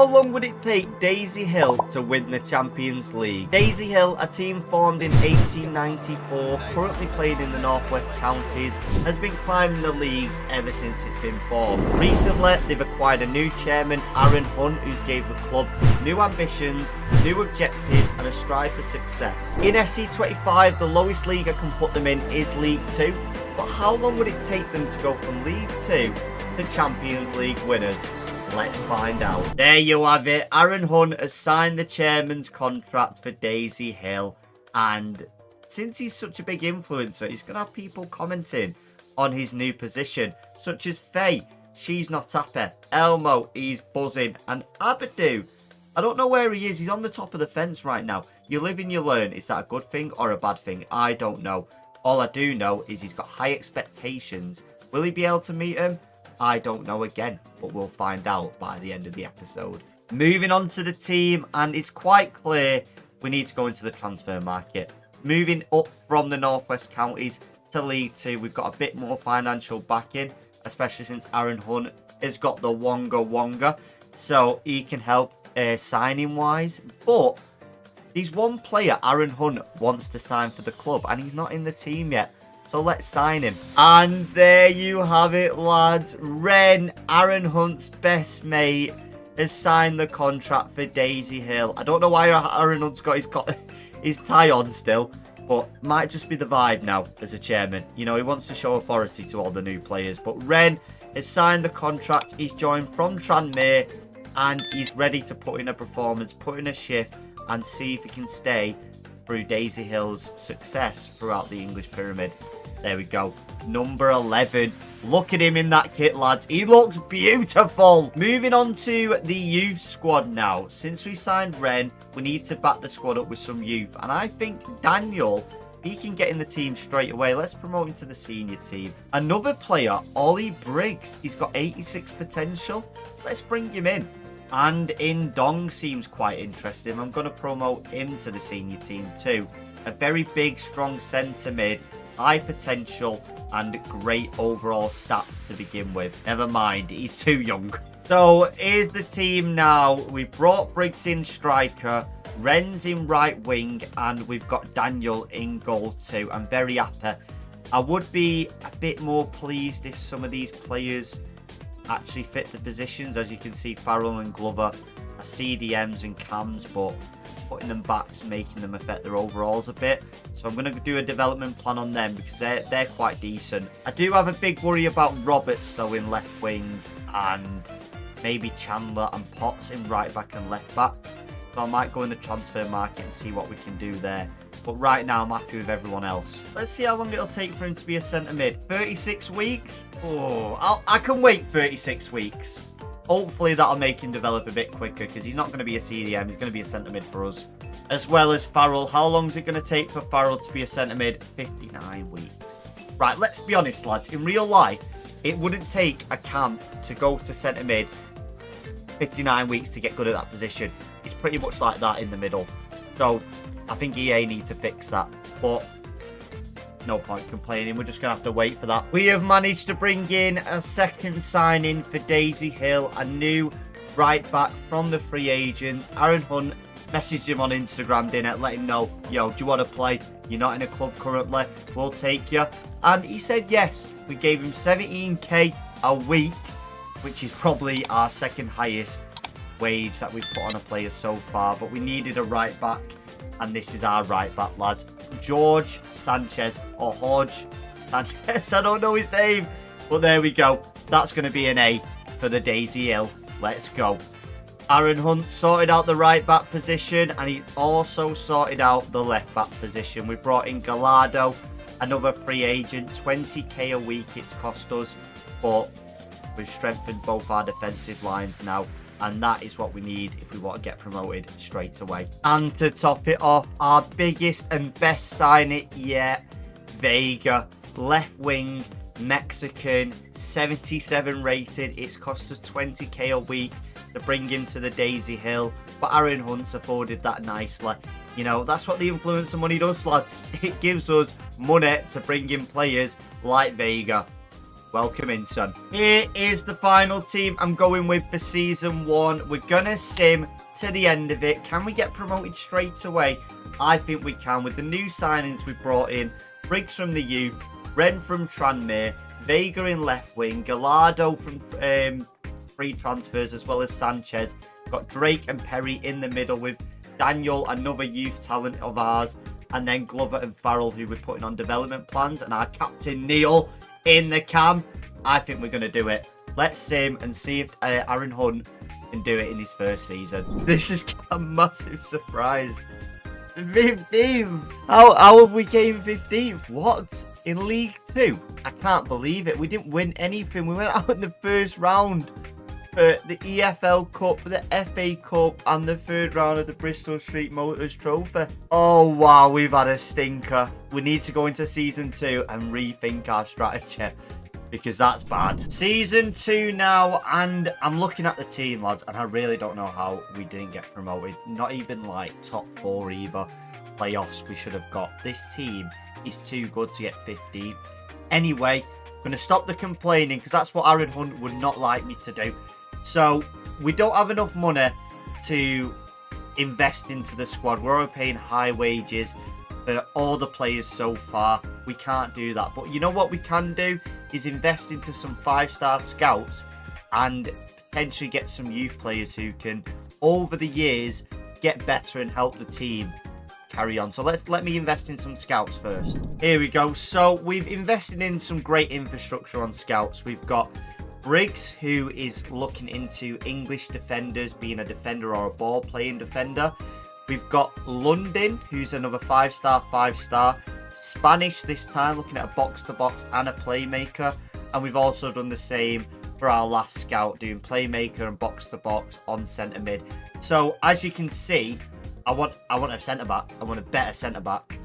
How long would it take Daisy Hill to win the Champions League? Daisy Hill, a team formed in 1894, currently playing in the Northwest Counties, has been climbing the leagues ever since it's been formed. Recently, they've acquired a new chairman, Aaron Hunt, who's gave the club new ambitions, new objectives and a strive for success. In FC25, the lowest league I can put them in is League 2, but how long would it take them to go from League 2 to Champions League winners? Let's find out. There you have it. Aaron Hunt has signed the chairman's contract for Daisy Hill, and since he's such a big influencer, he's going to have people commenting on his new position, such as Faye. She's not happy. Elmo, he's buzzing. And Abadou, I don't know where he is. He's on the top of the fence right now. You live and you learn. Is that a good thing or a bad thing? I don't know. All I do know is he's got high expectations. Will he be able to meet him? I don't know again, but we'll find out by the end of the episode. Moving on to the team, and it's quite clear we need to go into the transfer market. Moving up from the Northwest Counties to League 2, we've got a bit more financial backing, especially since Aaron Hunt has got the Wonga, so he can help signing-wise. But there's one player Aaron Hunt wants to sign for the club, and he's not in the team yet. So let's sign him. And there you have it, lads. Ren, Aaron Hunt's best mate, has signed the contract for Daisy Hill. I don't know why Aaron Hunt's got his tie on still, but might just be the vibe now as a chairman. You know, he wants to show authority to all the new players. But Ren has signed the contract. He's joined from Tranmere, and he's ready to put in a performance, put in a shift, and see if he can stay through Daisy Hill's success throughout the English pyramid. There we go. Number 11. Look at him in that kit, lads. He looks beautiful. Moving on to the youth squad now. Since we signed Ren, we need to back the squad up with some youth. And I think Daniel, he can get in the team straight away. Let's promote him to the senior team. Another player, Ollie Briggs. He's got 86 potential. Let's bring him in. And In Dong seems quite interesting. I'm going to promote him to the senior team too. A very big, strong centre mid. High potential and great overall stats to begin with. Never mind, he's too young. So here's the team now. We've brought Briggs in striker, Ren's in right wing, and we've got Daniel in goal too. I'm very happy. I would be a bit more pleased if some of these players actually fit the positions. As you can see, Farrell and Glover are CDMs and cams, but putting them backs, making them affect their overalls a bit. So I'm going to do a development plan on them because they're quite decent. I do have a big worry about Roberts though in left wing, and maybe Chandler and Potts in right back and left back. So I might go in the transfer market and see what we can do there. But right now I'm happy with everyone else. Let's see how long it'll take for him to be a centre mid. 36 weeks? Oh, I can wait 36 weeks. Hopefully that'll make him develop a bit quicker because he's not going to be a CDM. He's going to be a centre mid for us. As well as Farrell. How long is it going to take for Farrell to be a centre mid? 59 weeks. Right, let's be honest, lads. In real life, it wouldn't take a camp to go to centre mid 59 weeks to get good at that position. It's pretty much like that in the middle. So I think EA need to fix that. But no point complaining. We're just going to have to wait for that. We have managed to bring in a second signing for Daisy Hill. A new right back from the free agents. Aaron Hunt messaged him on Instagram, didn't it? Let him know, yo, do you want to play? You're not in a club currently. We'll take you. And he said yes. We gave him 17k a week, which is probably our second highest wage that we've put on a player so far. But we needed a right back. And this is our right back, lads. George Sanchez, or Jorge Sanchez. I don't know his name. But there we go. That's going to be an A for the Daisy Hill. Let's go. Aaron Hunt sorted out the right back position. And he also sorted out the left back position. We brought in Gallardo, another free agent. 20k a week it's cost us. But we've strengthened both our defensive lines now. And that is what we need if we want to get promoted straight away. And to top it off, our biggest and best signing yet, Vega. Left wing, Mexican, 77 rated. It's cost us 20k a week to bring him to the Daisy Hill. But Aaron Hunt's afforded that nicely. You know, that's what the influencer money does, lads. It gives us money to bring in players like Vega. Welcome in, son. Here is the final team I'm going with for season 1. We're going to sim to the end of it. Can we get promoted straight away? I think we can with the new signings we brought in. Briggs from the youth, Ren from Tranmere, Vega in left wing, Gallardo from free transfers, as well as Sanchez. Got Drake and Perry in the middle with Daniel, another youth talent of ours, and then Glover and Farrell, who we're putting on development plans, and our captain Neil in the cam. I think we're going to do it. Let's sim and see if Aaron Hunt can do it in his first season. This is a massive surprise. 15th. How have we came 15th? What? In League 2? I can't believe it. We didn't win anything. We went out in the first round for the EFL Cup, the FA Cup, and the third round of the Bristol Street Motors Trophy. Oh, wow. We've had a stinker. We need to go into Season 2 and rethink our strategy, because that's bad. Season 2 now, and I'm looking at the team, lads, and I really don't know how we didn't get promoted. Not even like top 4 either. Playoffs we should have got. This team is too good to get 15th. Anyway, I'm going to stop the complaining, because that's what Aaron Hunt would not like me to do. So we don't have enough money to invest into the squad. We're already paying high wages for all the players so far. We can't do that. But you know what we can do is invest into some 5-star scouts and potentially get some youth players who can, over the years, get better and help the team carry on. So let me invest in some scouts first. Here we go. So we've invested in some great infrastructure on scouts. We've got Briggs, who is looking into English defenders, being a defender or a ball playing defender. We've got London, who's another 5-star. Spanish this time, looking at a box-to-box and a playmaker. And we've also done the same for our last scout, doing playmaker and box-to-box on centre mid. So as you can see, I want a centre-back. I want a better centre-back.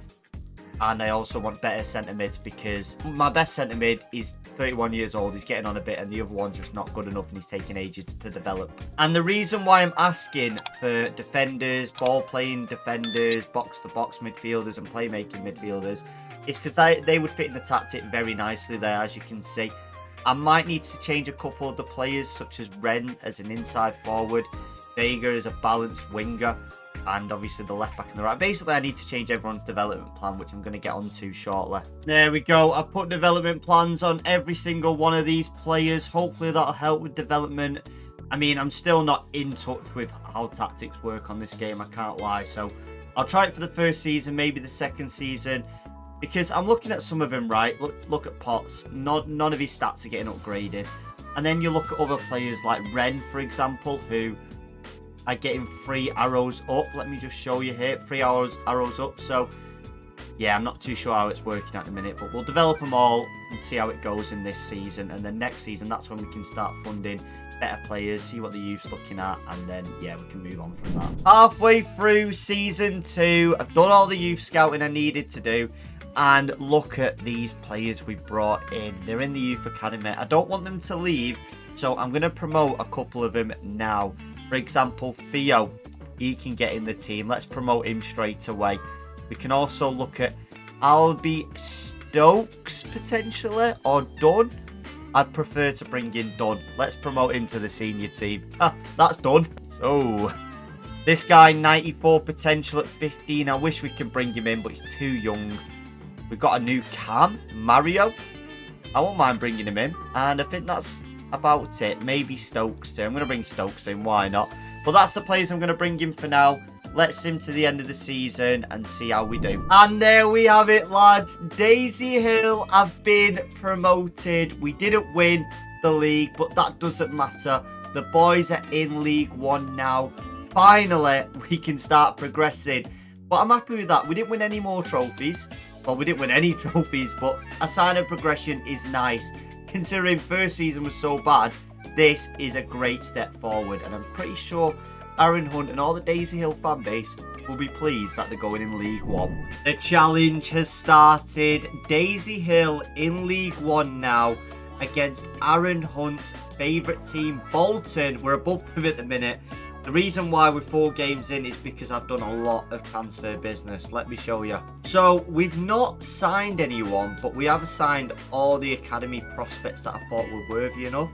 And I also want better centre mids, because my best centre mid is 31 years old. He's getting on a bit, and the other one's just not good enough, and he's taking ages to develop. And the reason why I'm asking for defenders, ball-playing defenders, box-to-box midfielders, and playmaking midfielders is because they would fit in the tactic very nicely there, as you can see. I might need to change a couple of the players, such as Ren as an inside forward, Vega as a balanced winger, and obviously the left back and the right. Basically, I need to change everyone's development plan, which I'm going to get onto shortly. There we go. I put development plans on every single one of these players. Hopefully that'll help with development. I mean, I'm still not in touch with how tactics work on this game, I can't lie. So I'll try it for the first season, maybe the second season, because I'm looking at some of them, right? Look at Potts. None of his stats are getting upgraded. And then you look at other players like Ren, for example, who are getting 3 arrows up. Let me just show you here. 3 arrows up. So yeah, I'm not too sure how it's working at the minute, but we'll develop them all and see how it goes in this season. And then next season, that's when we can start funding better players, see what the youth's looking at, and then yeah, we can move on from that. Halfway through season 2, I've done all the youth scouting I needed to do, and look at these players we brought in. They're in the youth academy. I don't want them to leave, so I'm going to promote a couple of them now. For example, Theo, he can get in the team. Let's promote him straight away. We can also look at Albie Stokes potentially, or Dunn. I'd prefer to bring in Dunn. Let's promote him to the senior team. That's done. So this guy, 94 potential at 15. I wish we could bring him in, but he's too young. We've got a new Cam, Mario. I won't mind bringing him in. And I think that's about it. Maybe Stokes too. I'm going to bring Stokes in. Why not? But that's the players I'm going to bring in for now. Let's sim to the end of the season and see how we do. And there we have it, lads. Daisy Hill have been promoted. We didn't win the league, but that doesn't matter. The boys are in League 1 now. Finally, we can start progressing. But I'm happy with that. We didn't win any more trophies. Well, we didn't win any trophies, but a sign of progression is nice. Considering first season was so bad, this is a great step forward. And I'm pretty sure Aaron Hunt and all the Daisy Hill fan base will be pleased that they're going in League 1. The challenge has started. Daisy Hill in League 1 now against Aaron Hunt's favourite team, Bolton. We're above them at the minute. The reason why we're 4 games in is because I've done a lot of transfer business. Let me show you. So we've not signed anyone, but we have signed all the academy prospects that I thought were worthy enough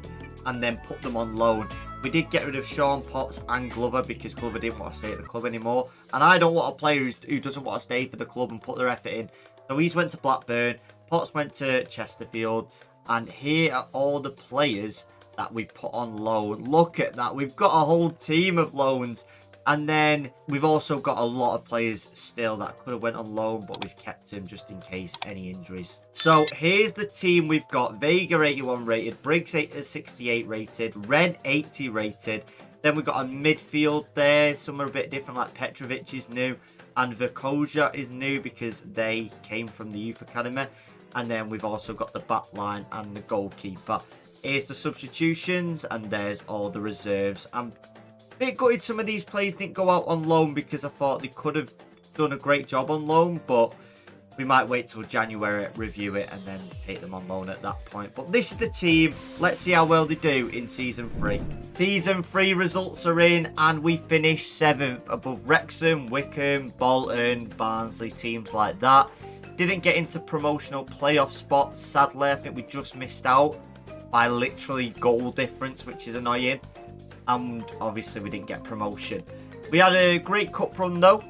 and then put them on loan. We did get rid of Sean Potts and Glover because Glover didn't want to stay at the club anymore. And I don't want a player who doesn't want to stay for the club and put their effort in. So he's went to Blackburn, Potts went to Chesterfield, and here are all the players that we put on loan. Look at that. We've got a whole team of loans. And then we've also got a lot of players still that could have went on loan, but we've kept them just in case any injuries. So here's the team we've got. Vega 81 rated, Briggs 68 rated, Ren 80 rated. Then we've got a midfield there. Some are a bit different, like Petrovic is new and Verkoja is new because they came from the youth academy. And then we've also got the back line and the goalkeeper. Here's the substitutions and there's all the reserves. I'm a bit gutted some of these players didn't go out on loan because I thought they could have done a great job on loan, but we might wait till January, review it, and then take them on loan at that point. But this is the team. Let's see how well they do in Season 3. Season 3 results are in, and we finished 7th above Wrexham, Wickham, Bolton, Barnsley, teams like that. Didn't get into promotional playoff spots. Sadly, I think we just missed out by literally goal difference, which is annoying. And obviously we didn't get promotion. We had a great cup run though,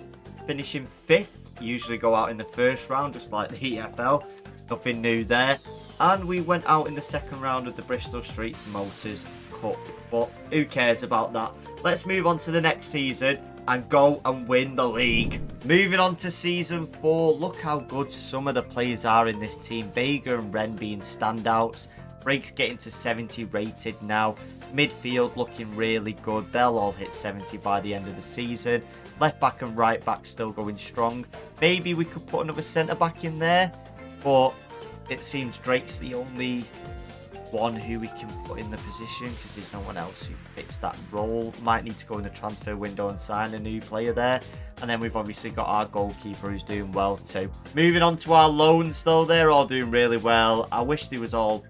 finishing 5th. Usually go out in the first round, just like the EFL. Nothing new there. And we went out in the second round of the Bristol Streets Motors Cup. But who cares about that? Let's move on to the next season and go and win the league. Moving on to Season 4. Look how good some of the players are in this team. Vega and Ren being standouts. Briggs getting to 70 rated now. Midfield looking really good. They'll all hit 70 by the end of the season. Left back and right back still going strong. Maybe we could put another centre back in there, but it seems Drake's the only one who we can put in the position because there's no one else who fits that role. Might need to go in the transfer window and sign a new player there. And then we've obviously got our goalkeeper who's doing well too. Moving on to our loans though, they're all doing really well. I wish they was all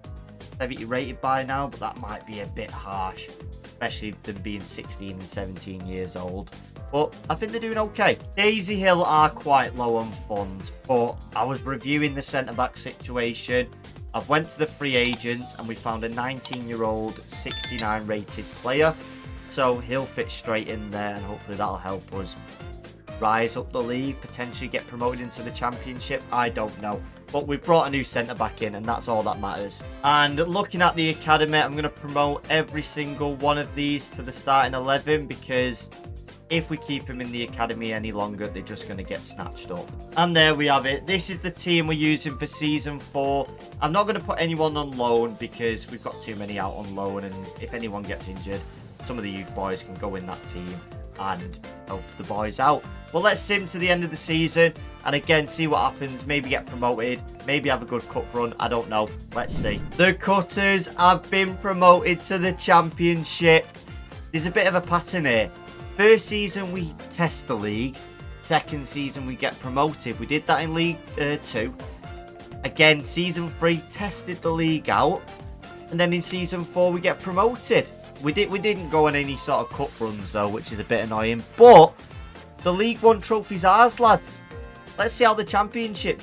70 rated by now, but that might be a bit harsh, especially them being 16 and 17 years old. But I think they're doing okay. Daisy Hill are quite low on funds, but I was reviewing the centre-back situation. I've went to the free agents and we found a 19-year-old 69 rated player. So he'll fit straight in there and hopefully that'll help us rise up the league, potentially get promoted into the championship. I don't know. But we've brought a new centre-back in and that's all that matters. And looking at the academy, I'm going to promote every single one of these to the starting 11 because if we keep them in the academy any longer, they're just going to get snatched up. And there we have it. This is the team we're using for Season 4. I'm not going to put anyone on loan because we've got too many out on loan. And if anyone gets injured, some of the youth boys can go in that team and help the boys out. But let's sim to the end of the season and again see what happens. Maybe get promoted, maybe have a good cup run, I don't know. Let's see. The Cutters have been promoted to the championship. There's a bit of a pattern here. First season we test the league, second season we get promoted. We did that in League 2. Again, Season 3 tested the league out, and then in Season 4 we get promoted. We didn't go on any sort of cup runs though, which is a bit annoying. But the League 1 trophy's ours, lads. Let's see how the championship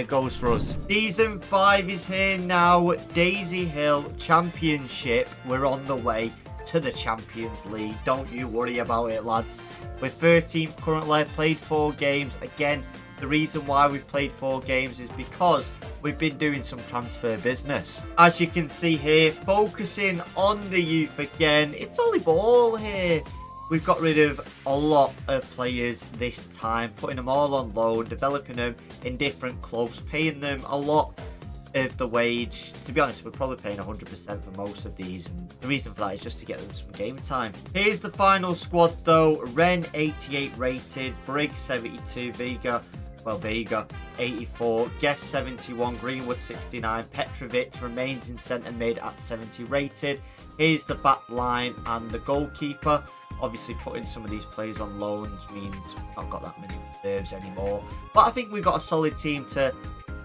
goes for us. Season 5 is here now. Daisy Hill Championship. We're on the way to the Champions League. Don't you worry about it, lads. We're 13th currently. Played 4 games. Again, the reason why we've played 4 games is because we've been doing some transfer business. As you can see here, focusing on the youth again. It's only ball here. We've got rid of a lot of players this time, putting them all on loan, developing them in different clubs, paying them a lot of the wage. To be honest, we're probably paying 100% for most of these, and the reason for that is just to get them some game time. Here's the final squad though. Ren 88 rated, Briggs 72, Vega 84, Guest 71, Greenwood 69, Petrovic remains in centre mid at 70 rated. Here's the back line and the goalkeeper. Obviously putting some of these players on loans means we've not got that many reserves anymore. But I think we've got a solid team to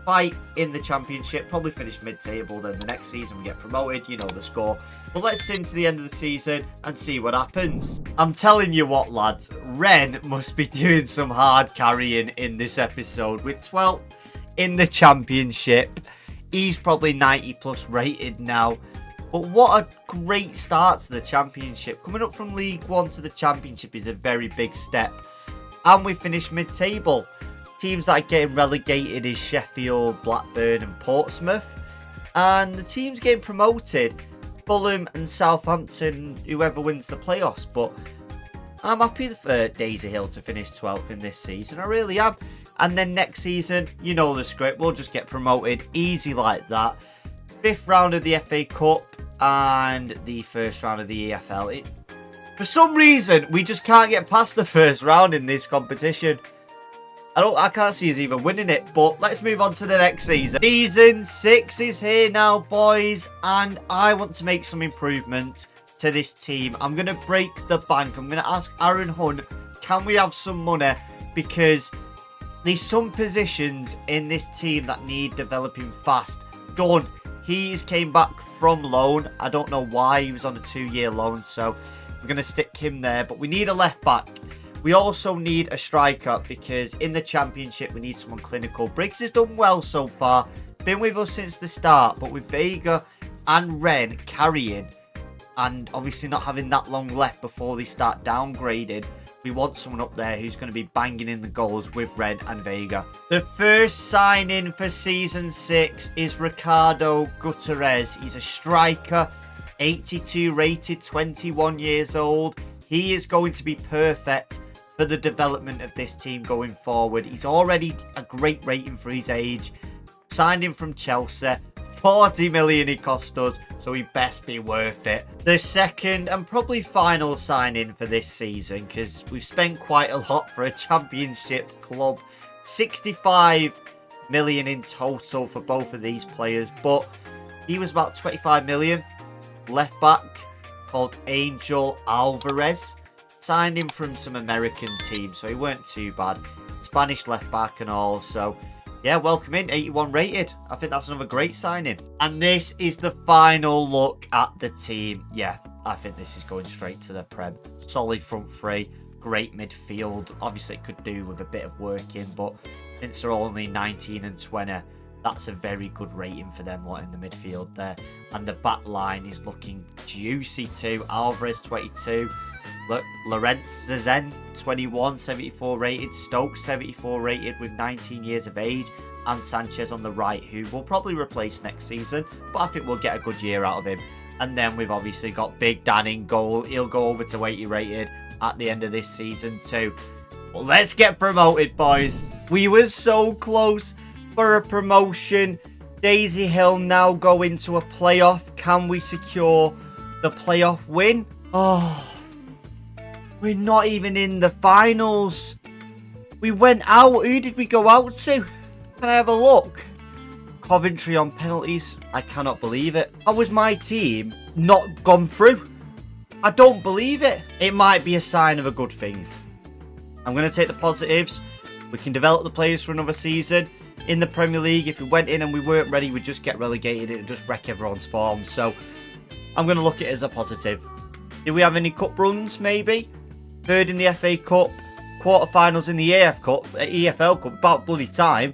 fight in the championship, probably finish mid-table, then the next season we get promoted, you know the score. But let's sit to the end of the season and see what happens. I'm telling you what, lads, Ren must be doing some hard carrying in this episode. With 12th in the championship, he's probably 90 plus rated now. But what a great start to the championship. Coming up from League One to the championship is a very big step. And we finished mid-table. Teams that are getting relegated is Sheffield, Blackburn and Portsmouth. And the teams getting promoted, Fulham and Southampton, whoever wins the playoffs. But I'm happy for Daisy Hill to finish 12th in this season. I really am. And then next season, you know the script, we'll just get promoted easy like that. 5th round of the FA Cup and the 1st round of the EFL. For some reason, we just can't get past the 1st round in this competition. I can't see us even winning it, but let's move on to the next season. Season 6 is here now, boys, and I want to make some improvements to this team. I'm going to break the bank. I'm going to ask Aaron Hunt, can we have some money? Because there's some positions in this team that need developing fast. Done. He came back from loan. I don't know why. He was on a 2-year loan, so we're going to stick him there. But we need a left back. We also need a striker because in the championship we need someone clinical. Briggs has done well so far. Been with us since the start. But with Vega and Ren carrying and obviously not having that long left before they start downgrading, we want someone up there who's going to be banging in the goals with Ren and Vega. The first signing for Season 6 is Ricardo Gutierrez. He's a striker, 82 rated, 21 years old. He is going to be perfect for the development of this team going forward. He's already a great rating for his age. Signed him from Chelsea. 40 million he cost us, so he best be worth it. The second and probably final signing for this season, because we've spent quite a lot for a championship club. 65 million in total for both of these players, but he was about 25 million. Left back called Angel Alvarez. Signed him from some American team, so he weren't too bad. Spanish left back and all, so yeah, welcome in, 81 rated. I think that's another great signing. And this is the final look at the team. Yeah, I think this is going straight to the Prem. Solid front three, great midfield. Obviously, it could do with a bit of work in, but since they're only 19 and 20, that's a very good rating for them lot in the midfield there. And the back line is looking juicy too. Alvarez, 22. Lawrence Zazen, 21, 74 rated. Stokes, 74 rated with 19 years of age. And Sanchez on the right, who will probably replace next season. But I think we'll get a good year out of him. And then we've obviously got Big Dan in goal. He'll go over to 80 rated at the end of this season too. Well, let's get promoted, boys. We were so close for a promotion. Daisy Hill now go into a playoff. Can we secure the playoff win? Oh, we're not even in the finals. We went out. Who did we go out to? Can I have a look? Coventry on penalties. I cannot believe it. How was my team not gone through? I don't believe it. It might be a sign of a good thing. I'm going to take the positives. We can develop the players for another season. In the Premier League, if we went in and we weren't ready, we'd just get relegated. It would just wreck everyone's form. So I'm going to look at it as a positive. Do we have any cup runs, maybe? 3rd in the FA Cup, quarterfinals in the EFL Cup, about bloody time.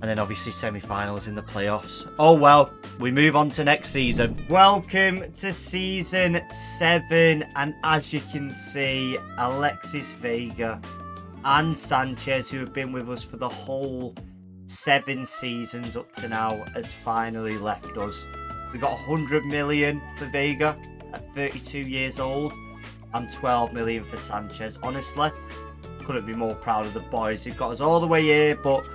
And then obviously semi-finals in the playoffs. Oh well, we move on to next season. Welcome to Season 7. And as you can see, Alexis Vega and Sanchez, who have been with us for the whole 7 seasons up to now, has finally left us. We got 100 million for Vega at 32 years old. And 12 million for Sanchez. Honestly, couldn't be more proud of the boys. They've got us all the way here, but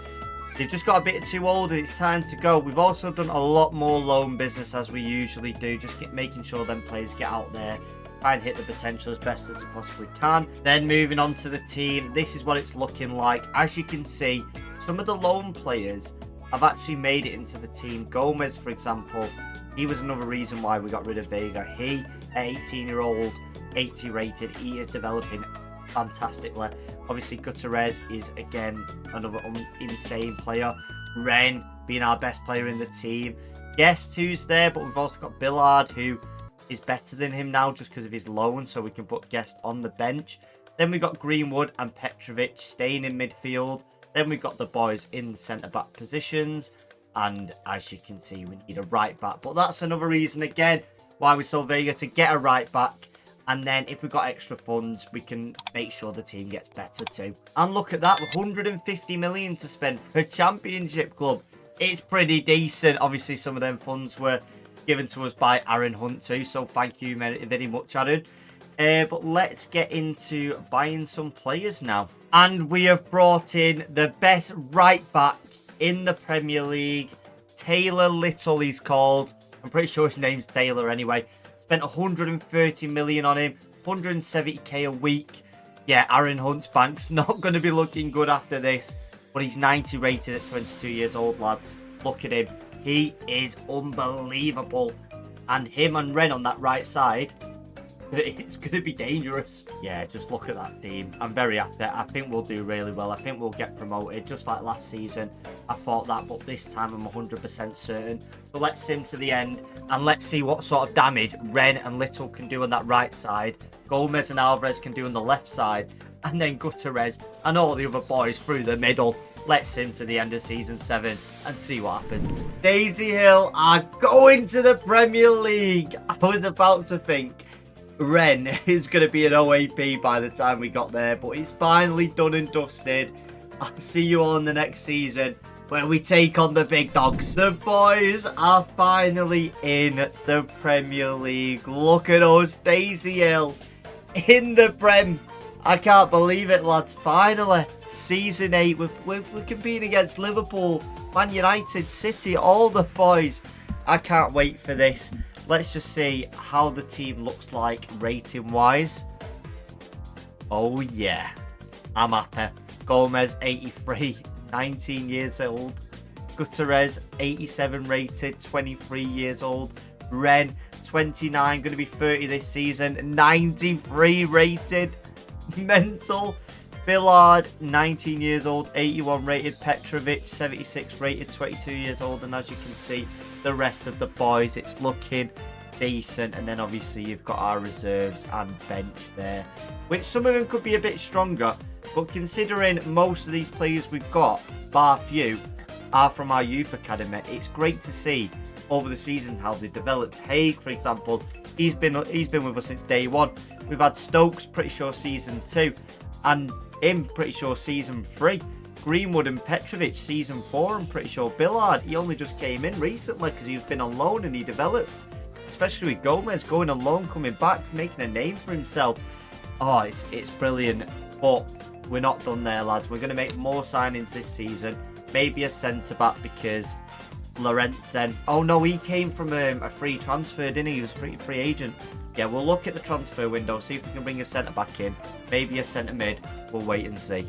they've just got a bit too old and it's time to go. We've also done a lot more loan business as we usually do, just making sure them players get out there, try and hit the potential as best as we possibly can. Then moving on to the team, this is what it's looking like. As you can see, some of the loan players have actually made it into the team. Gomez, for example, he was another reason why we got rid of Vega. He, at 18-year-old, 80 rated, he is developing fantastically. Obviously Gutierrez is again another insane player. Ren being our best player in the team. Guest who's there, but we've also got Billard, who is better than him now just because of his loan, so we can put Guest on the bench. Then we've got Greenwood and Petrovic staying in midfield. Then we've got the boys in centre-back positions. And as you can see, we need a right-back. But that's another reason, again, why we sold Vega, to get a right-back. And then if we've got extra funds, we can make sure the team gets better too. And look at that, 150 million to spend for a championship club. It's pretty decent. Obviously, some of them funds were given to us by Aaron Hunt too. So thank you very much, Aaron. But let's get into buying some players now. And we have brought in the best right-back in the Premier League. Taylor Little, he's called. I'm pretty sure his name's Taylor anyway. Spent 130 million on him, 170k a week. Yeah, Aaron Hunt's bank's not going to be looking good after this. But he's 90 rated at 22 years old, lads. Look at him. He is unbelievable. And him and Ren on that right side, it's going to be dangerous. Yeah, just look at that team. I'm very happy. I think we'll do really well. I think we'll get promoted, just like last season. I thought that, but this time I'm 100% certain. So let's sim to the end, and let's see what sort of damage Ren and Little can do on that right side. Gomez and Alvarez can do on the left side, and then Gutierrez and all the other boys through the middle. Let's sim to the end of Season 7 and see what happens. Daisy Hill are going to the Premier League. I was about to think Ren is going to be an OAP by the time we got there, but it's finally done and dusted. I'll see you all in the next season where we take on the big dogs. The boys are finally in the Premier League. Look at us, Daisy Hill in the Prem. I can't believe it, lads. Finally, Season 8. We're competing against Liverpool, Man United, City, all the boys. I can't wait for this. Let's just see how the team looks like rating-wise. Oh, yeah. I'm happy. Gomez, 83, 19 years old. Gutierrez, 87 rated, 23 years old. Ren, 29, going to be 30 this season, 93 rated. Mental. Billard, 19 years old, 81 rated. Petrovic, 76 rated, 22 years old. And as you can see, the rest of the boys, it's looking decent. And then obviously you've got our reserves and bench there, which some of them could be a bit stronger, but considering most of these players we've got, bar few, are from our youth academy, it's great to see over the seasons how they developed. Haig, for example, he's been with us since day one. We've had Stokes, pretty sure season 2, and him, pretty sure season 3. Greenwood and Petrovic, season 4, I'm pretty sure. Billard, he only just came in recently because he's been on loan and he developed. Especially with Gomez going on loan, coming back, making a name for himself. Oh, it's brilliant. But we're not done there, lads. We're going to make more signings this season. Maybe a centre-back because Lorenzen. Oh, no, he came from a free transfer, didn't he? He was a free agent. Yeah, we'll look at the transfer window, see if we can bring a centre-back in. Maybe a centre-mid. We'll wait and see.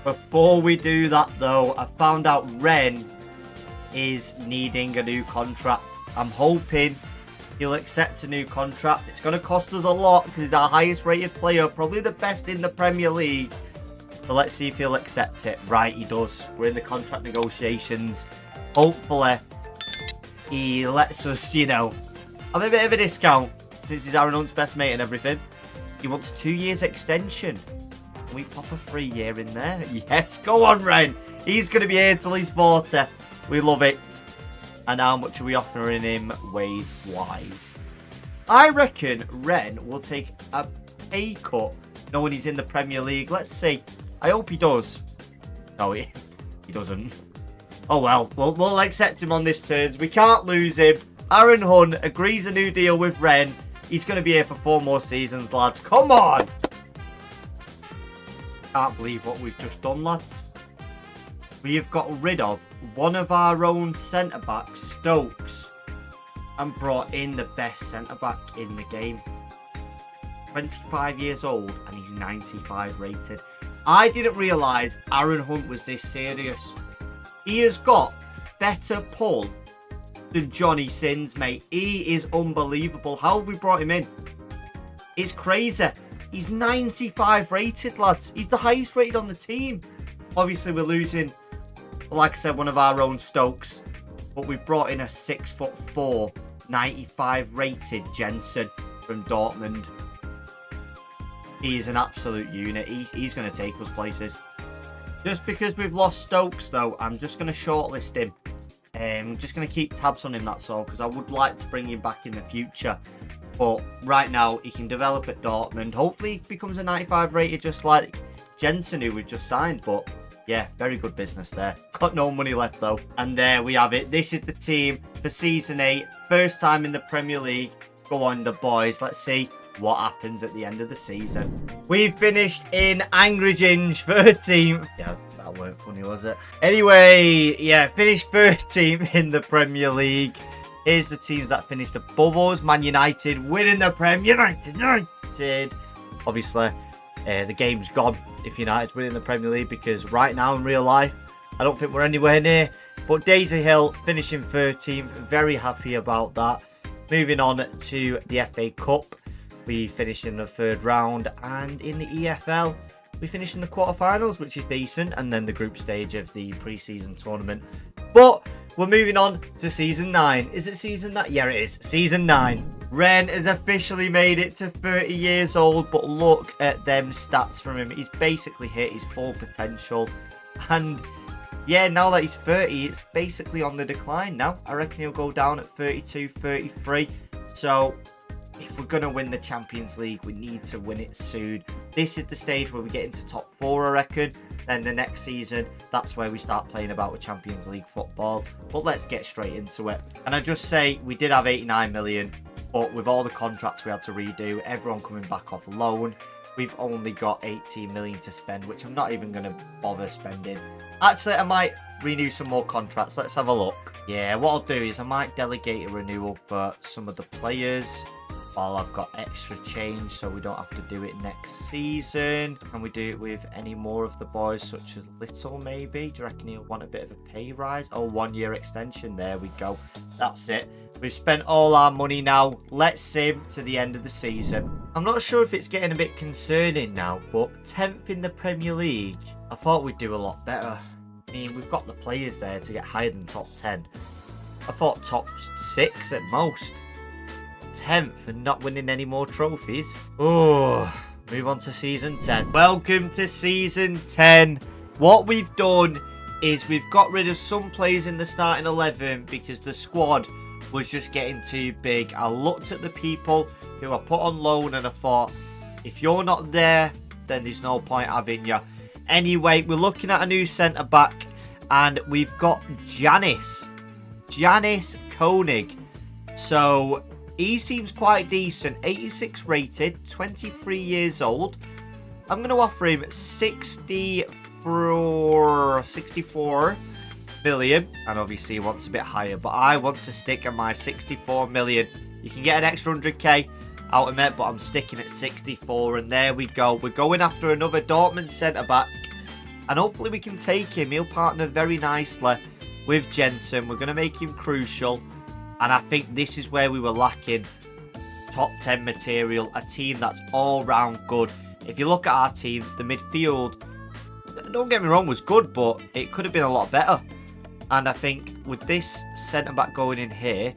Before we do that, though, I found out Ren is needing a new contract. I'm hoping he'll accept a new contract. It's going to cost us a lot because he's our highest rated player, probably the best in the Premier League. So let's see if he'll accept it. Right, he does. We're in the contract negotiations. Hopefully, he lets us, you know, have a bit of a discount since he's Aaron Hunt's best mate and everything. He wants 2 years extension. Can we pop a 3 year in there? Yes, go on, Ren. He's going to be here till he's 40. We love it. And how much are we offering him wage-wise? I reckon Ren will take a pay cut knowing he's in the Premier League. Let's see. I hope he does. No, he doesn't. Oh well, we'll accept him on this terms. We can't lose him. Aaron Hunt agrees a new deal with Ren. He's going to be here for 4 more seasons, lads. Come on! Can't believe what we've just done, lads. We have got rid of one of our own centre-backs, Stokes, and brought in the best centre-back in the game. 25 years old, and he's 95 rated. I didn't realise Aaron Hunt was this serious. He has got better pull than Johnny Sins, mate. He is unbelievable. How have we brought him in? It's crazy. He's 95 rated, lads. He's the highest rated on the team. Obviously, we're losing like I said, one of our own Stokes. But we've brought in a 6'4", 95 rated Jensen from Dortmund. He is an absolute unit. He's going to take us places. Just because we've lost Stokes, though, I'm just going to shortlist him. I'm just going to keep tabs on him, that's all, because I would like to bring him back in the future. But right now, he can develop at Dortmund. Hopefully, he becomes a 95 rated, just like Jensen, who we've just signed. But yeah, very good business there. Got no money left, though. And there we have it. This is the team for Season 8. First time in the Premier League. Go on, the boys. Let's see what happens at the end of the season. We finished in Angry Ginge, third team. Yeah, that weren't funny, was it? Anyway, yeah, finished first team in the Premier League. Here's the teams that finished above us. Man United winning the Premier United. Obviously, the game's gone if United's winning the Premier League, because right now in real life, I don't think we're anywhere near. But Daisy Hill finishing 13th. Very happy about that. Moving on to the FA Cup. We finished in the third round, and in the EFL, we finished in the quarterfinals, which is decent, and then the group stage of the pre-season tournament. But we're moving on to Season 9. Is it Season 9? Yeah, it is. Season 9. Ren has officially made it to 30 years old, but look at them stats from him. He's basically hit his full potential, and yeah, now that he's 30, it's basically on the decline now. I reckon he'll go down at 32, 33. So if we're going to win the Champions League, we need to win it soon. This is the stage where we get into top 4, I reckon. Then the next season, that's where we start playing about with Champions League football. But let's get straight into it. And I just say, we did have 89 million, but with all the contracts we had to redo, everyone coming back off loan, we've only got 18 million to spend, which I'm not even going to bother spending. Actually, I might renew some more contracts. Let's have a look. Yeah, what I'll do is I might delegate a renewal for some of the players while I've got extra change, so we don't have to do it next season. Can we do it with any more of the boys, such as Little, maybe? Do you reckon he'll want a bit of a pay rise? Oh, 1 year extension. There we go. That's it. We've spent all our money now. Let's sim to the end of the season. I'm not sure if it's getting a bit concerning now, but 10th in the Premier League, I thought we'd do a lot better. I mean, we've got the players there to get higher than top 10. I thought top 6 at most. 10th and not winning any more trophies. Oh, move on to Season 10. Welcome to Season 10. What we've done is we've got rid of some players in the starting 11 because the squad was just getting too big. I looked at the people who I put on loan and I thought, if you're not there, then there's no point having you. Anyway, we're looking at a new centre-back, and we've got Janis Koenig. So he seems quite decent. 86 rated, 23 years old. I'm going to offer him 64 million, and obviously he wants a bit higher, but I want to stick at my 64 million. You can get an extra 100k out of it, but I'm sticking at 64, and there we go. We're going after another Dortmund centre-back, and hopefully we can take him. He'll partner very nicely with Jensen. We're going to make him crucial, and I think this is where we were lacking top 10 material, a team that's all-round good. If you look at our team, the midfield, don't get me wrong, was good, but it could have been a lot better. And I think with this centre-back going in here,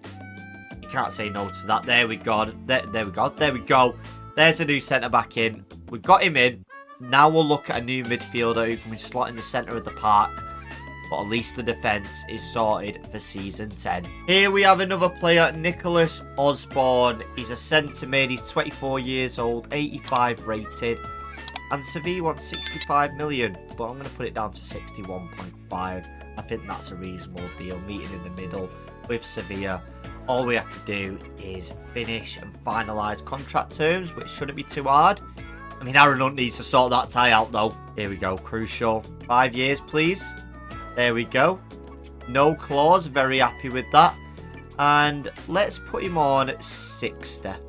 you can't say no to that. There we go. There we go. There we go. There's a new centre-back in. We've got him in. Now we'll look at a new midfielder who can be slot in the centre of the park. But at least the defence is sorted for Season 10. Here we have another player, Nicholas Osborne. He's a centre mid. He's 24 years old, 85 rated. And Sevilla wants 65 million, but I'm going to put it down to 61.5. I think that's a reasonable deal, meeting in the middle with Sevilla. All we have to do is finish and finalise contract terms, which shouldn't be too hard. I mean, Aaron Hunt needs to sort that tie out, though. Here we go, crucial. 5 years, please. There we go. No clause, very happy with that. And let's put him on 65.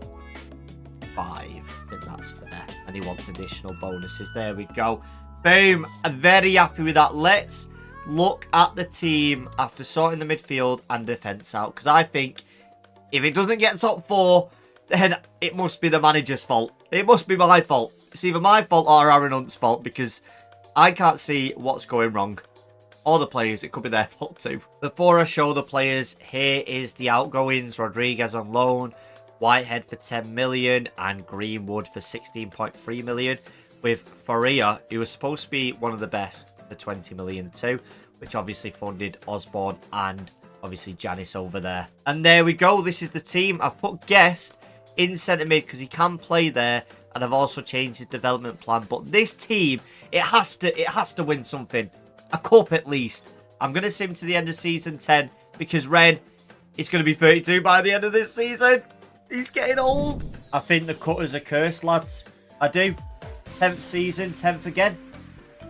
I think that's fair. And he wants additional bonuses. There we go. Boom. I'm very happy with that. Let's look at the team after sorting the midfield and defence out. Because I think if it doesn't get top 4, then it must be the manager's fault. It must be my fault. It's either my fault or Aaron Hunt's fault, because I can't see what's going wrong. Or the players, it could be their fault too. Before I show the players, here is the outgoings. Rodriguez on loan, Whitehead for 10 million and Greenwood for 16.3 million. With Faria, who was supposed to be one of the best, for 20 million too, which obviously funded Osborne and obviously Janice over there. And there we go. This is the team. I've put Guest in centre mid because he can play there, and I've also changed his development plan. But this team, it has to win something. A cup at least. I'm going to sim to the end of season 10 because Ren is going to be 32 by the end of this season. He's getting old. I think the cutters are cursed, lads. I do. 10th season, 10th again.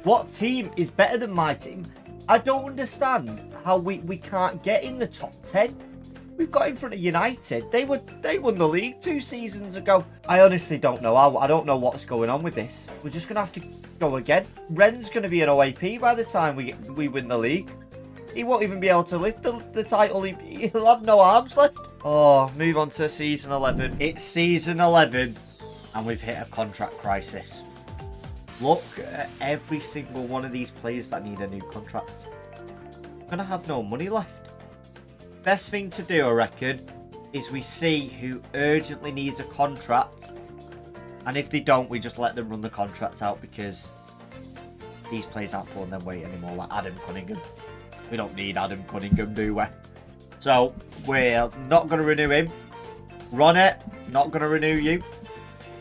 What team is better than my team? I don't understand how we can't get in the top 10. We've got in front of United. They won the league 2 seasons ago. I honestly don't know. I don't know what's going on with this. We're just going to have to go again. Ren's going to be an OAP by the time we win the league. He won't even be able to lift the title. He'll have no arms left. Oh, move on to season 11. It's season 11 and we've hit a contract crisis. Look at every single one of these players that need a new contract. I'm going to have no money left. Best thing to do, I reckon, is we see who urgently needs a contract. And if they don't, we just let them run the contract out because these players aren't pulling their weight anymore, like Adam Cunningham. We don't need Adam Cunningham, do we? So, we're not going to renew him. Ronnet, not going to renew you.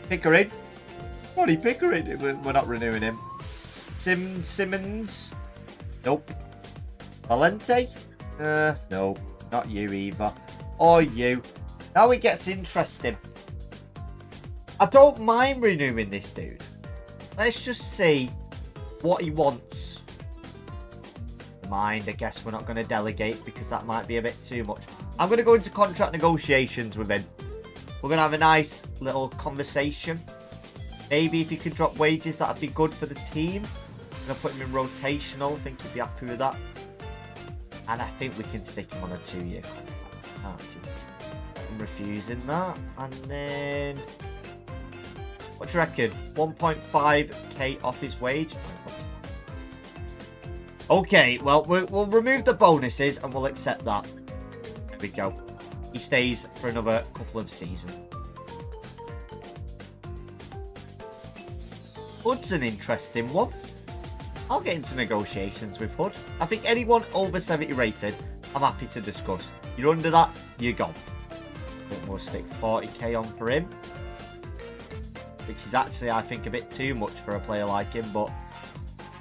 Pickering. Ronnie Pickering, we're not renewing him. Simmons. Nope. Valente. No. Not you either. Or you. Now it gets interesting. I don't mind renewing this dude. Let's just see what he wants. Mind, I guess we're not going to delegate because that might be a bit too much. I'm going to go into contract negotiations with him. We're going to have a nice little conversation. Maybe if you could drop wages, that'd be good for the team. I'm going to put him in rotational. I think he'd be happy with that. And I think we can stick him on a 2-year contract. I can't see I'm refusing that. And then, what do you reckon? 1.5k off his wage. Okay, well, we'll remove the bonuses and we'll accept that. There we go. He stays for another couple of seasons. Hood's an interesting one. I'll get into negotiations with Hood. I think anyone over 70 rated, I'm happy to discuss. You're under that, you're gone. I think we'll stick 40k on for him. Which is actually, I think, a bit too much for a player like him, but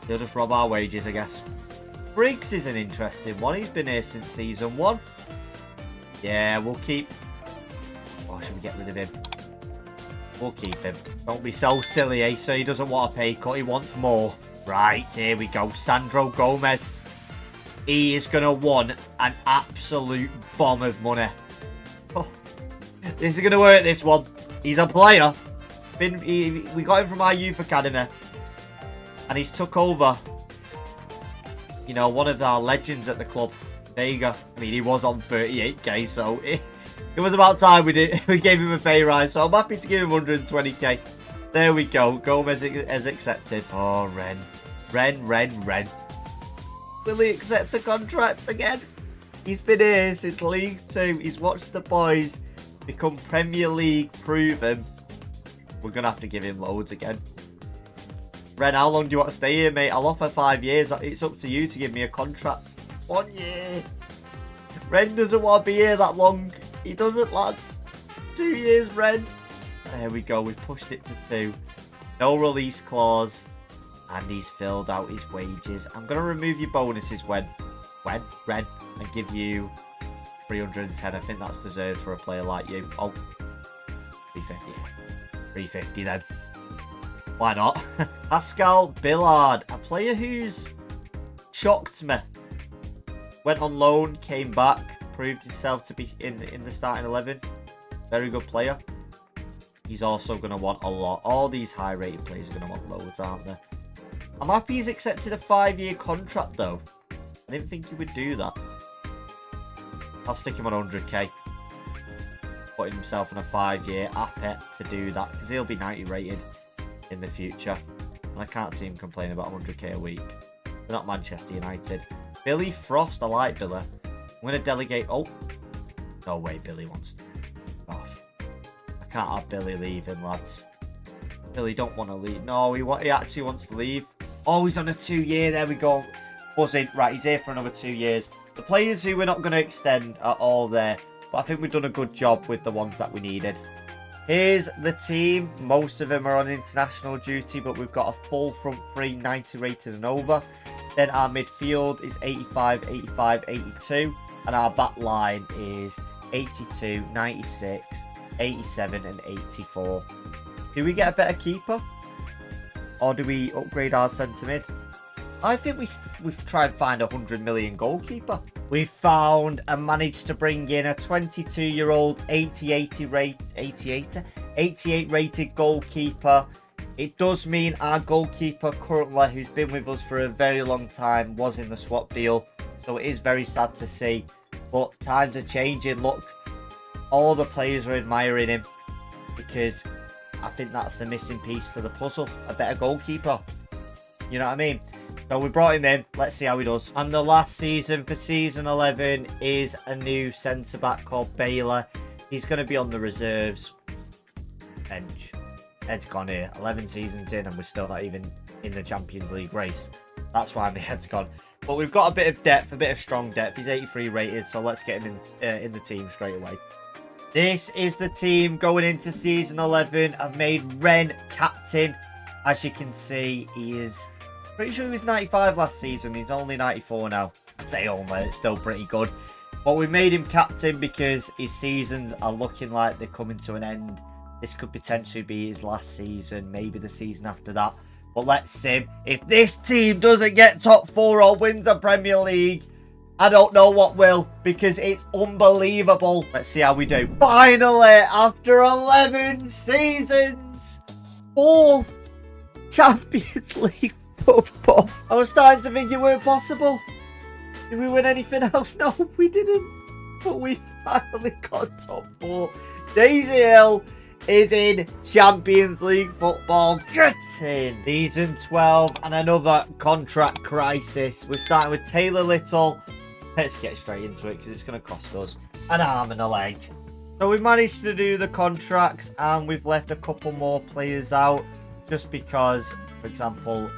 he'll just rob our wages, I guess. Briggs is an interesting one. He's been here since season 1. Yeah, we'll keep... Or should we get rid of him? We'll keep him. Don't be so silly, eh? So he doesn't want a pay cut, he wants more. Right, here we go. Sandro Gomez. He is going to want an absolute bomb of money. Oh, this is going to work, this one. He's a player. We got him from our youth academy. And he's took over, you know, one of our legends at the club. There you go. I mean, he was on 38k, so it was about time we gave him a pay rise. So I'm happy to give him 120k. There we go. Gomez has accepted. Oh, Ren. Ren. Will he accept a contract again? He's been here since League 2. He's watched the boys become Premier League proven. We're going to have to give him loads again. Ren, how long do you want to stay here, mate? I'll offer 5 years. It's up to you to give me a contract. 1 year. Ren doesn't want to be here that long. He doesn't, lads. 2 years, Ren. There we go. We've pushed it to 2. No release clause. And he's filled out his wages. I'm going to remove your bonuses when? Ren, and give you 310. I think that's deserved for a player like you. Oh, 350. 350 then. Why not? Pascal Billard, a player who's shocked me. Went on loan, came back, proved himself to be in the starting 11. Very good player. He's also going to want a lot. All these high-rated players are going to want loads, aren't they? I'm happy he's accepted a 5-year contract, though. I didn't think he would do that. I'll stick him on 100k. Putting himself on a 5-year. Happy to do that, because he'll be 90 rated in the future. And I can't see him complain about 100k a week. not Manchester United. Billy Frost, I like Billy. I'm going to delegate... Oh, no way Billy wants to. Gosh. I can't have Billy leaving, lads. Billy don't want to leave. No, he actually wants to leave. Oh, he's on a 2-year. There we go. Buzzing. Right, he's here for another 2 years. The players who we're not going to extend are all there. But I think we've done a good job with the ones that we needed. Here's the team. Most of them are on international duty, but we've got a full front three, 90 rated and over. Then our midfield is 85, 85, 82. And our back line is 82, 96, 87 and 84. Do we get a better keeper? Or do we upgrade our centre mid? I think we've tried to find a 100 million goalkeeper. We found and managed to bring in a 22-year-old 88 rated goalkeeper. It does mean our goalkeeper currently, who's been with us for a very long time, was in the swap deal. So it is very sad to see. But times are changing. Look, all the players are admiring him. Because I think that's the missing piece to the puzzle. A better goalkeeper. You know what I mean? So we brought him in. Let's see how he does. And the last season for season 11 is a new centre-back called Baylor. He's going to be on the reserves bench. Head's gone here. 11 seasons in and we're still not even in the Champions League race. That's why my head's gone. But we've got a bit of depth, a bit of strong depth. He's 83 rated, so let's get him in the team straight away. This is the team going into season 11. I've made Ren captain. As you can see, he is... Pretty sure he was 95 last season. He's only 94 now. I'd say only. It's still pretty good. But we made him captain because his seasons are looking like they're coming to an end. This could potentially be his last season. Maybe the season after that. But let's see. If this team doesn't get top 4 or wins the Premier League, I don't know what will. Because it's unbelievable. Let's see how we do. Finally, after 11 seasons, 4th Champions League football. I was starting to think it weren't possible. Did we win anything else? No, we didn't. But we finally got top 4. Daisy Hill is in Champions League football. Get in. Season 12 and another contract crisis. We're starting with Taylor Little. Let's get straight into it because it's going to cost us an arm and a leg. So we managed to do the contracts and we've left a couple more players out just because, for example,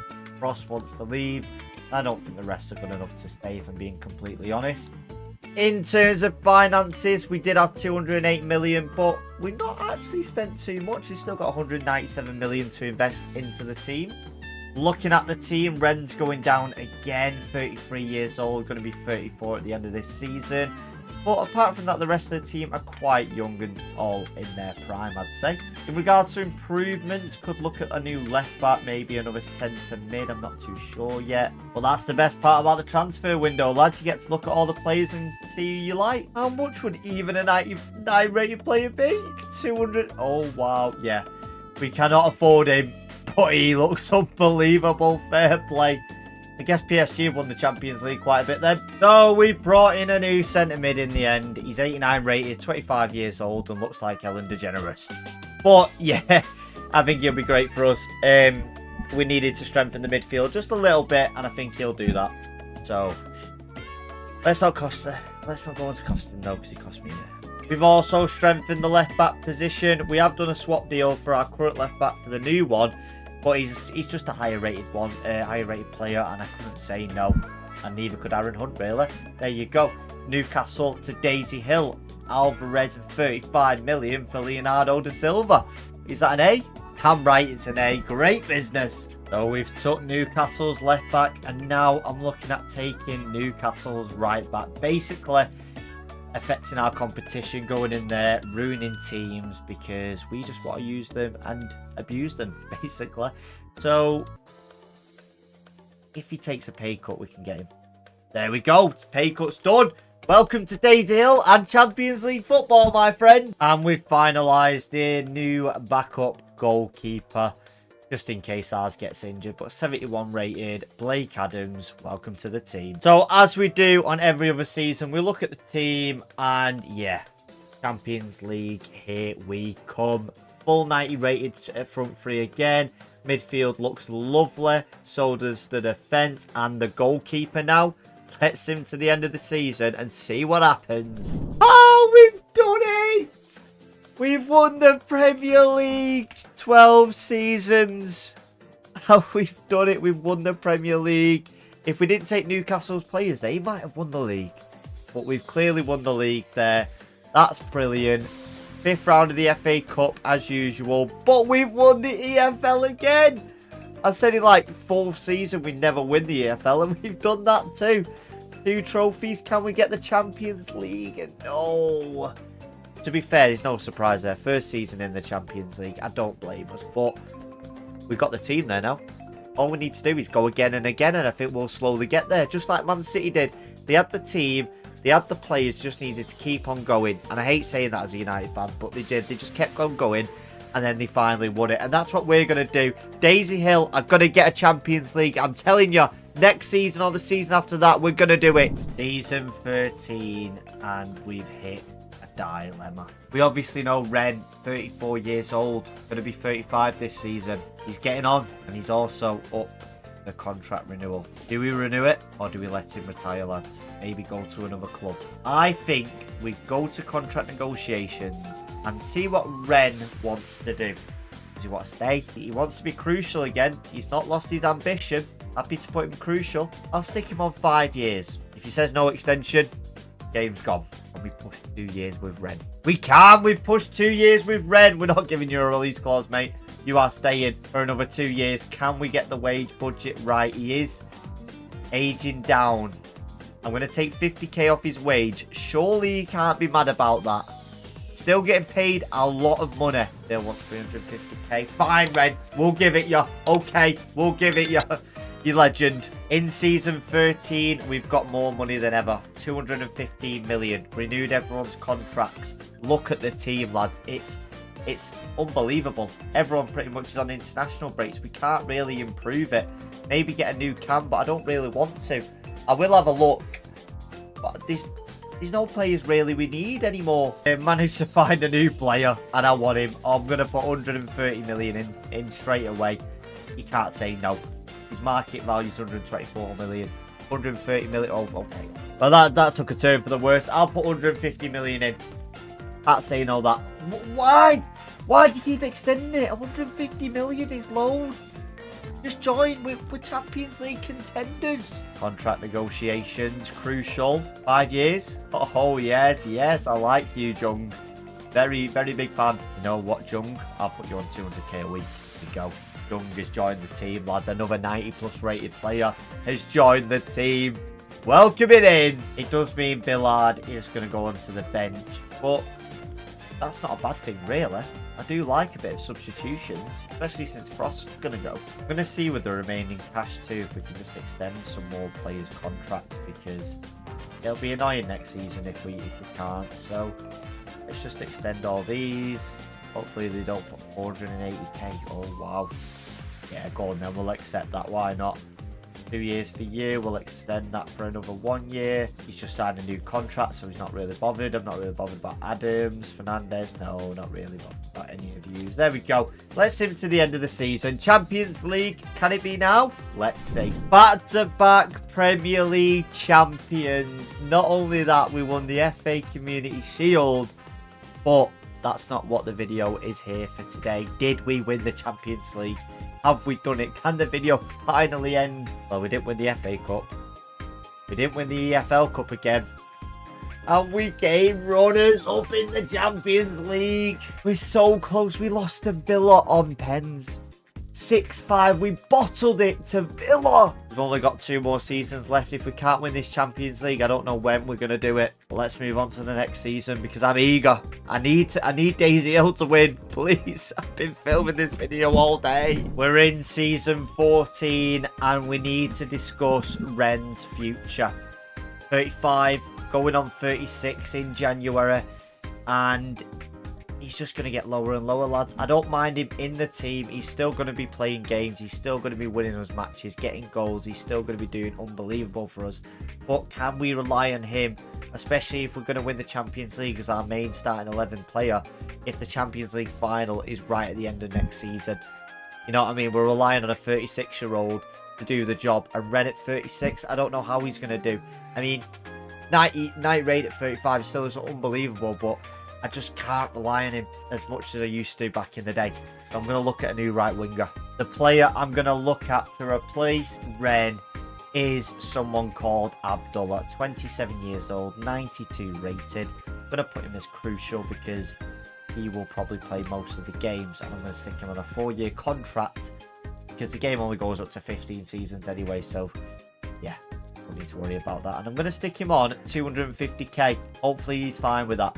Ross wants to leave. I don't think the rest are good enough to stay, if I'm being completely honest. In terms of finances, we did have 208 million, but we've not actually spent too much. We've still got 197 million to invest into the team. Looking at the team, Ren's going down again, 33 years old, going to be 34 at the end of this season. But apart from that, the rest of the team are quite young and all in their prime, I'd say. In regards to improvements, could look at a new left back, maybe another centre mid. I'm not too sure yet. Well, that's the best part about the transfer window, lads. You get to look at all the players and see who you like. How much would even a 99 rated player be? 200. Oh, wow. Yeah. We cannot afford him, but he looks unbelievable. Fair play. I guess PSG have won the Champions League quite a bit then. So we brought in a new centre mid in the end. He's 89 rated, 25 years old, and looks like Ellen DeGeneres. But yeah, I think he'll be great for us. We needed to strengthen the midfield just a little bit, and I think he'll do that. So let's not go into costing though, because he cost me there. We've also strengthened the left back position. We have done a swap deal for our current left back for the new one. But he's just a higher rated one, higher rated player, and I couldn't say no. And neither could Aaron Hunt, really. There you go. Newcastle to Daisy Hill. Alvarez and 35 million for Leonardo da Silva. Is that an A? Damn right, it's an A. Great business. So we've took Newcastle's left back, and now I'm looking at taking Newcastle's right back. Basically, affecting our competition, going in there, ruining teams because we just want to use them and abuse them, basically. So if he takes a pay cut, we can get him. There we go. Pay cut's done. Welcome to Daisy Hill and Champions League football, my friend. And we've finalised the new backup goalkeeper, just in case ours gets injured. But 71 rated, Blake Adams, welcome to the team. So as we do on every other season, we look at the team and yeah, Champions League, here we come. Full 90 rated front three again. Midfield looks lovely. So does the defence and the goalkeeper now. Let's him to the end of the season and see what happens. Oh, we've done it! We've won the Premier League. 12 seasons. How we've done it. We've won the Premier League. If we didn't take Newcastle's players, they might have won the league. But we've clearly won the league there. That's brilliant. 5th round of the FA Cup as usual. But we've won the EFL again. I said in like 4th season we'd never win the EFL, and we've done that too. 2 trophies. Can we get the Champions League? And no. To be fair, there's no surprise there. First season in the Champions League. I don't blame us. But we've got the team there now. All we need to do is go again and again, and I think we'll slowly get there. Just like Man City did. They had the team. They had the players, just needed to keep on going. And I hate saying that as a United fan, but they did. They just kept on going, and then they finally won it. And that's what we're going to do. Daisy Hill are going to get a Champions League. I'm telling you, next season or the season after that, we're going to do it. Season 13, and we've hit a dilemma. We obviously know Ren, 34 years old, going to be 35 this season. He's getting on, and he's also up the contract renewal. Do we renew it, or do we let him retire, lads? Maybe go to another club. I think we go to contract negotiations and see what Ren wants to do. Does he want to stay? He wants to be crucial again. He's not lost his ambition. Happy to put him crucial. I'll stick him on 5 years. If he says no extension, game's gone. And we push 2 years with Ren. We can! We've pushed 2 years with Ren. We're not giving you a release clause, mate. You are staying for another 2 years. Can we get the wage budget right? He is aging down. I'm going to take 50k off his wage. Surely he can't be mad about that. Still getting paid a lot of money. Still wants 350k. Fine, Red. We'll give it you. Okay, we'll give it you. You legend. In season 13, we've got more money than ever. 215 million. Renewed everyone's contracts. Look at the team, lads. It's unbelievable. Everyone pretty much is on international breaks. We can't really improve it. Maybe get a new cam, but I don't really want to. I will have a look. But there's no players really we need anymore. I managed to find a new player, and I want him. I'm going to put 130 million in straight away. You can't say no. His market value is 124 million. 130 million. Oh, okay. Well, that took a turn for the worst. I'll put 150 million in. Can't say no that. Why? Why do you keep extending it? 150 million is loads. Just join. We're Champions League contenders. Contract negotiations, crucial. 5 years. Oh, yes, yes. I like you, Jung. Very, very big fan. You know what, Jung? I'll put you on 200k a week. There you go. Jung has joined the team, lads. Another 90+ rated player has joined the team. Welcome it in. It does mean Billard is going to go onto the bench, but that's not a bad thing, really. I do like a bit of substitutions, especially since Frost's going to go. I'm going to see with the remaining cash too if we can just extend some more players' contracts, because it'll be annoying next season if we can't. So let's just extend all these. Hopefully they don't put 480k. Oh, wow. Yeah, go on then. We'll accept that. Why not? 2 years for you. We'll extend that for another 1 year. He's just signed a new contract, so he's not really bothered. I'm not really bothered about Adams, Fernandez. No, not really bothered about any of yous. There we go. Let's sim to the end of the season. Champions League. Can it be now? Let's see. Back-to-back Premier League champions. Not only that, we won the FA Community Shield, but that's not what the video is here for today. Did we win the Champions League? Have we done it? Can the video finally end? Well, we didn't win the FA Cup. We didn't win the EFL Cup again. And we came runners up in the Champions League. We're so close. We lost to Villa on pens. 6-5. We bottled it to Villa. We've only got 2 more seasons left. If we can't win this Champions League, I don't know when we're going to do it. But let's move on to the next season, because I'm eager. I need Daisy Hill to win, please. I've been filming this video all day. We're in season 14, and we need to discuss Ren's future. 35, going on 36 in January. And he's just going to get lower and lower, lads. I don't mind him in the team. He's still going to be playing games. He's still going to be winning us matches, getting goals. He's still going to be doing unbelievable for us. But can we rely on him, especially if we're going to win the Champions League as our main starting 11 player, if the Champions League final is right at the end of next season? You know what I mean? We're relying on a 36-year-old to do the job. And Ren at 36, I don't know how he's going to do. I mean, night rate at 35 still is unbelievable, but I just can't rely on him as much as I used to back in the day. So I'm going to look at a new right winger. The player I'm going to look at to replace Ren is someone called Abdullah. 27 years old, 92 rated. I'm going to put him as crucial because he will probably play most of the games, and I'm going to stick him on a 4-year contract because the game only goes up to 15 seasons anyway, so yeah, don't need to worry about that. And I'm going to stick him on 250k. Hopefully he's fine with that.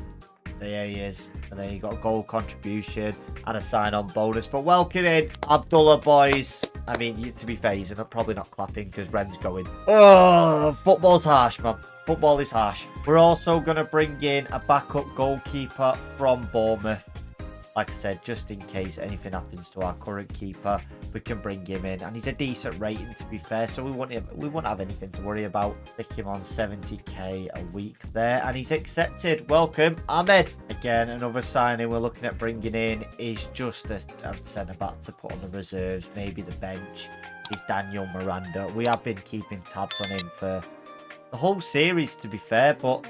There he is. And then you got a goal contribution and a sign-on bonus. But welcome in, Abdullah, boys. I mean, to be fair, he's probably not clapping because Ren's going. Oh, football's harsh, man. Football is harsh. We're also going to bring in a backup goalkeeper from Bournemouth. Like I said, just in case anything happens to our current keeper, we can bring him in. And he's a decent rating, to be fair, so we won't have anything to worry about. Stick him on 70k a week there. And he's accepted. Welcome, Ahmed. Again, another signing we're looking at bringing in is just a centre-back to put on the reserves, maybe the bench. Is Daniel Miranda. We have been keeping tabs on him for the whole series, to be fair, but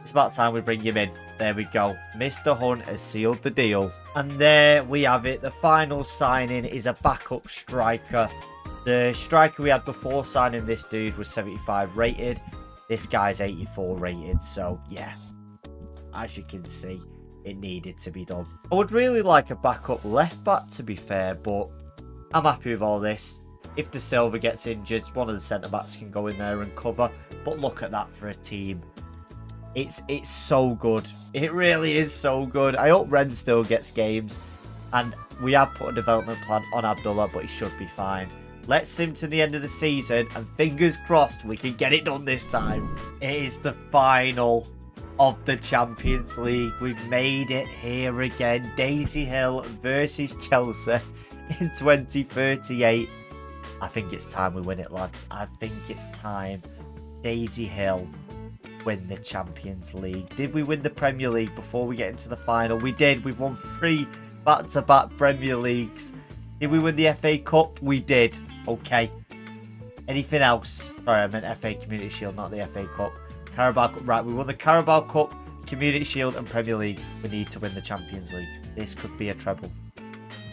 it's about time we bring him in. There we go. Mr. Hunt has sealed the deal. And there we have it. The final signing is a backup striker. The striker we had before signing this dude was 75 rated. This guy's 84 rated. So, yeah. As you can see, it needed to be done. I would really like a backup left back, to be fair, but I'm happy with all this. If De Silva gets injured, one of the centre-backs can go in there and cover. But look at that for a team. It's so good. It really is so good. I hope Ren still gets games. And we have put a development plan on Abdullah, but he should be fine. Let's sim to the end of the season, and fingers crossed we can get it done this time. It is the final of the Champions League. We've made it here again. Daisy Hill versus Chelsea in 2038. I think it's time we win it, lads. I think it's time. Daisy Hill win the Champions League. Did we win the Premier League before we get into the final? We did. We've won 3 back-to-back Premier Leagues. Did we win the FA Cup? We did. Okay. Anything else? Sorry, I meant FA Community Shield, not the FA Cup. Carabao Cup. Right, we won the Carabao Cup, Community Shield and Premier League. We need to win the Champions League. This could be a treble.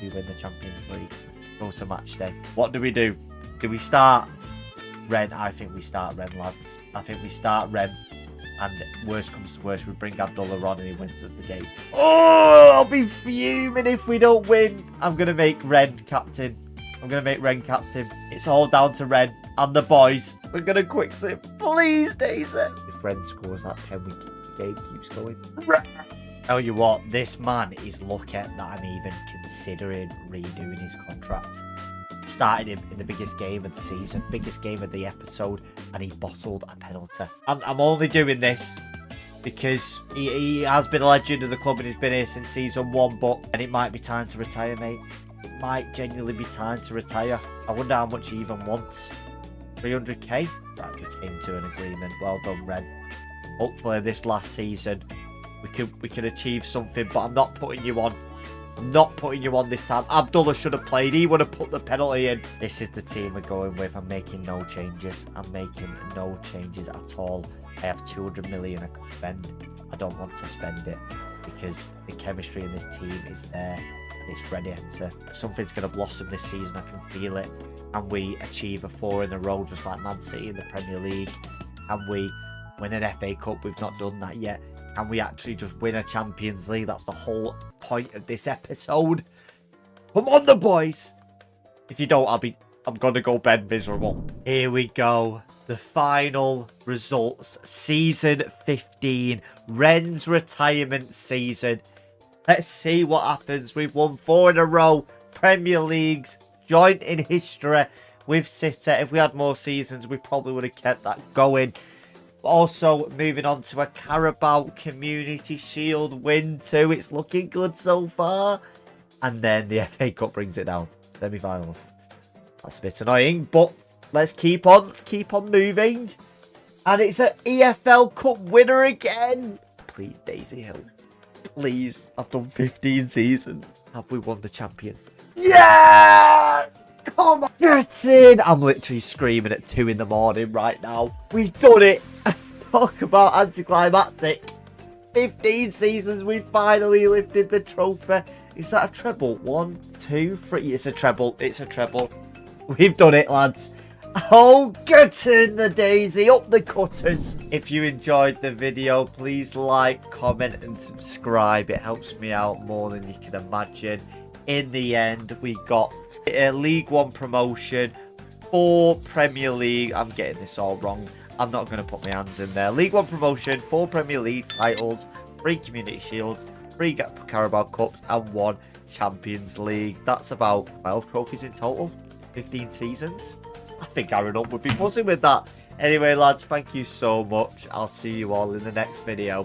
We win the Champions League. Go to match day. What do? Do we start Ren? I think we start Ren, lads. I think we start Ren. And worst comes to worst, we bring Abdullah on and he wins us the game. Oh, I'll be fuming if we don't win. I'm going to make Ren captain. It's all down to Ren and the boys. We're going to quick sip. Please, Daisy. If Ren scores that 10-week game keeps going. Tell you what, this man is lucky that I'm even considering redoing his contract. Started him in the biggest game of the season, biggest game of the episode, and he bottled a penalty. I'm only doing this because he has been a legend of the club and he's been here since season 1, and it might be time to retire, mate. It might genuinely be time to retire. I wonder how much he even wants. 300k? Right, we came to an agreement. Well done, Ren. Hopefully this last season we can achieve something, but I'm not putting you on. I'm not putting you on this time. Abdullah should have played. He would have put the penalty in. This is the team we're going with. I'm making no changes. At all. I have 200 million I could spend. I don't want to spend it because the chemistry in this team is there and it's ready to... Something's going to blossom this season. I can feel it. And we achieve a 4 in a row just like Man City in the Premier League. And we win an FA Cup. We've not done that yet. Can we actually just win a Champions League? That's the whole point of this episode. Come on, the boys. If you don't, I'm gonna go bed miserable. Here we go. The final results. Season 15. Ren's retirement season. Let's see what happens. We've won 4 in a row. Premier Leagues. Joint in history with City. If we had more seasons, we probably would have kept that going. Also, moving on to a Carabao Community Shield win too. It's looking good so far. And then the FA Cup brings it down. Semi-finals. That's a bit annoying, but let's keep on moving. And it's an EFL Cup winner again. Please, Daisy Hill. Please. I've done 15 seasons. Have we won the Champions? Yeah! Come on, get in! I'm literally screaming at 2 in the morning right now. We've done it. Talk about anticlimactic. 15 seasons, we finally lifted the trophy. Is that a treble? 1, 2, 3. It's a treble. It's a treble. We've done it, lads. Oh, get in the Daisy, up the cutters. If you enjoyed the video, please like, comment and subscribe. It helps me out more than you can imagine. In the end, we got a League One promotion, 4 Premier League. I'm getting this all wrong. I'm not going to put my hands in there. League One promotion, 4 Premier League titles, 3 Community Shields, 3 Carabao Cups and 1 Champions League. That's about 12 trophies in total. 15 seasons. I think Aaron Hunt would be buzzing with that. Anyway, lads, thank you so much. I'll see you all in the next video.